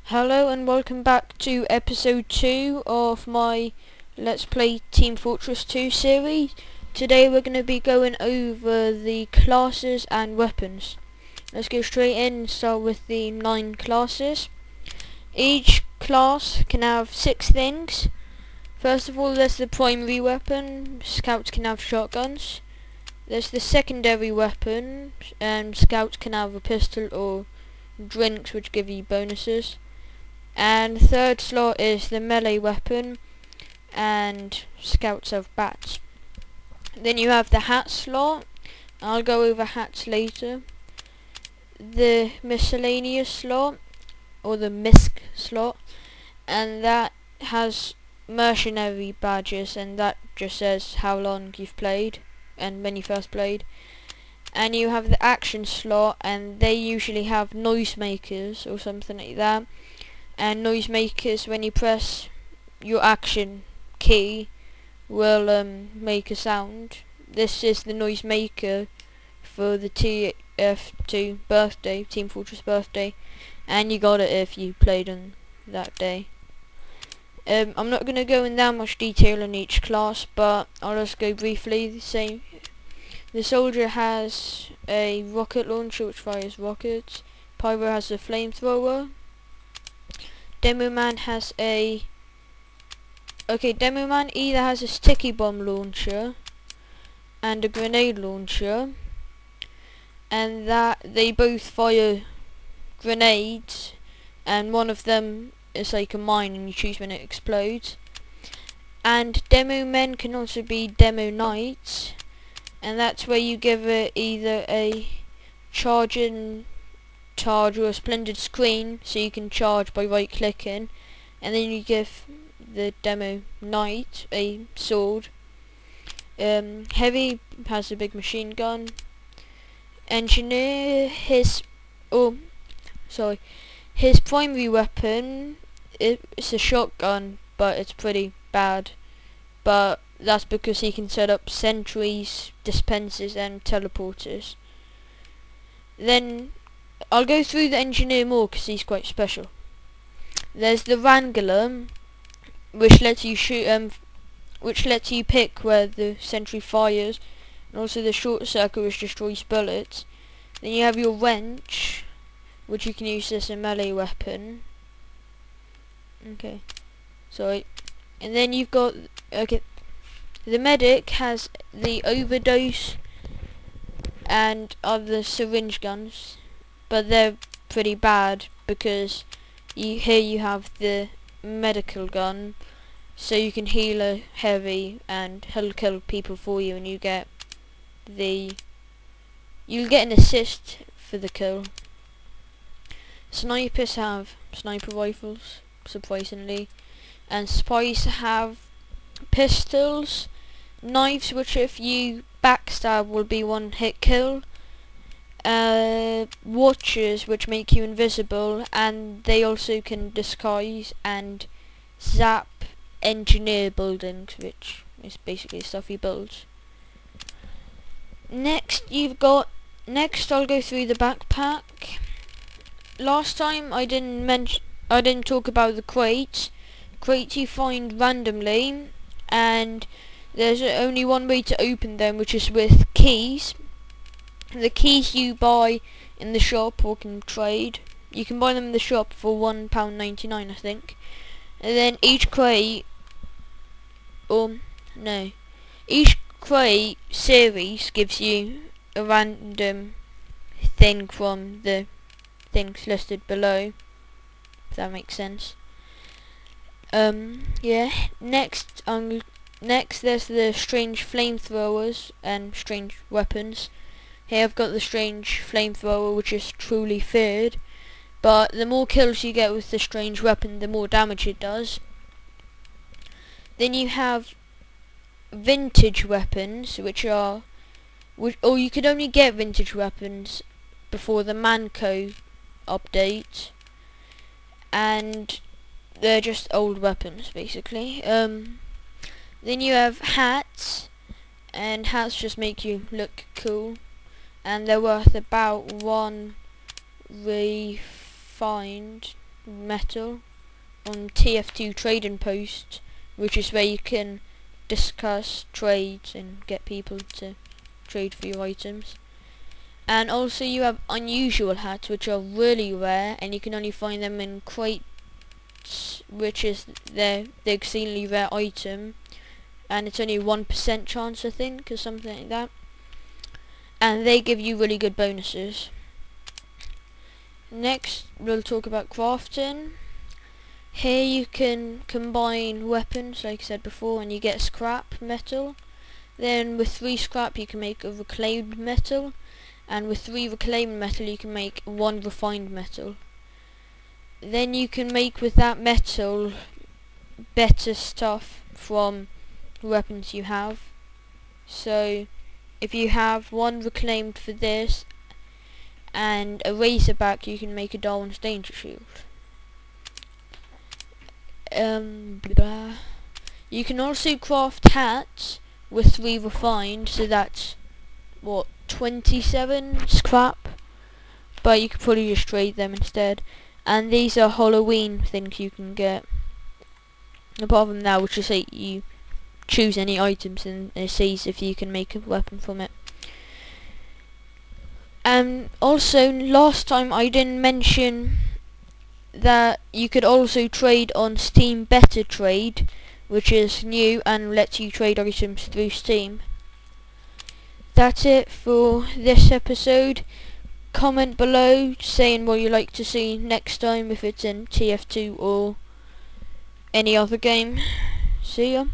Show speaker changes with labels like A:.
A: Hello and welcome back to episode 2 of my Let's Play Team Fortress 2 series. Today we're going to be going over the classes and weapons. Let's go straight in and start with the 9 classes. Each class can have 6 things. First of all, there's the primary weapon. Scouts can have shotguns. There's the secondary weapon, and scouts can have a pistol or drinks which give you bonuses. And the third slot is the melee weapon, and scouts have bats. Then you have the hat slot. I'll go over hats later. The miscellaneous slot, or the misc slot, and that has mercenary badges, and that just says how long you've played and when you first played. And you have the action slot, and they usually have noisemakers or something like that. And noisemakers, when you press your action key, will make a sound. This is the noisemaker for the TF2 birthday, Team Fortress birthday, and you got it if you played on that day. I'm not going to go in that much detail on each class, but I'll just go briefly. The soldier has a rocket launcher which fires rockets. Pyro has a flamethrower. Demo Man has a... Demo Man either has a sticky bomb launcher and a grenade launcher, and that they both fire grenades, and one of them is like a mine and you choose when it explodes. And Demo Men can also be Demo Knights, and that's where you give it either a charge or a splendid screen, so you can charge by right clicking, and then you give the Demo Knight a sword. Heavy has a big machine gun. Engineer, his primary weapon is a shotgun, but it's pretty bad, but that's because he can set up sentries, dispensers and teleporters. Then I'll go through the engineer more because he's quite special. There's the Wrangler, which lets you shoot, which lets you pick where the sentry fires, and also the short circuit, which destroys bullets. Then you have your wrench, which you can use as a melee weapon. And then you've got the medic has the overdose and other syringe guns, but they're pretty bad because here you have the medical gun, so you can heal a heavy and he'll kill people for you, and you'll get an assist for the kill. Snipers have sniper rifles, surprisingly, and spies have pistols. Knives, which if you backstab will be one hit kill. Watches, which make you invisible, and they also can disguise and zap engineer buildings, which is basically stuff you build. Next I'll go through the backpack. Last time I didn't talk about the crates. Crates you find randomly, and there's only one way to open them, which is with keys. The keys you buy in the shop or can trade. You can buy them in the shop for £1.99, I think. And then each crate series gives you a random thing from the things listed below, if that makes sense. Next there's the strange flamethrowers and strange weapons. Here I've got the strange flamethrower, which is truly feared, but the more kills you get with the strange weapon, the more damage it does. Then you have vintage weapons, or you could only get vintage weapons before the Manco update, and they're just old weapons basically. Then you have hats, and hats just make you look cool, and they're worth about one refined metal on TF2 trading post, which is where you can discuss trades and get people to trade for your items. And also you have unusual hats, which are really rare, and you can only find them in crates, which is the exceedingly rare item, and it's only 1% chance, I think, or something like that. And they give you really good bonuses. Next, we'll talk about crafting. Here you can combine weapons, like I said before, and you get scrap metal. Then with 3 scrap you can make a reclaimed metal, and with 3 reclaimed metal you can make 1 refined metal. Then you can make with that metal better stuff from weapons you have. So if you have 1 reclaimed for this and a razorback, you can make a Darwin's danger shield. You can also craft hats with 3 refined, so that's what, 27 scrap, but you could probably just trade them instead. And these are Halloween things you can get. Apart from that, which is say you choose any items and it says if you can make a weapon from it. And also, last time I didn't mention that you could also trade on Steam Better Trade, which is new and lets you trade items through Steam. That's it for this episode. Comment below saying what you'd like to see next time, if it's in TF2 or any other game. See ya.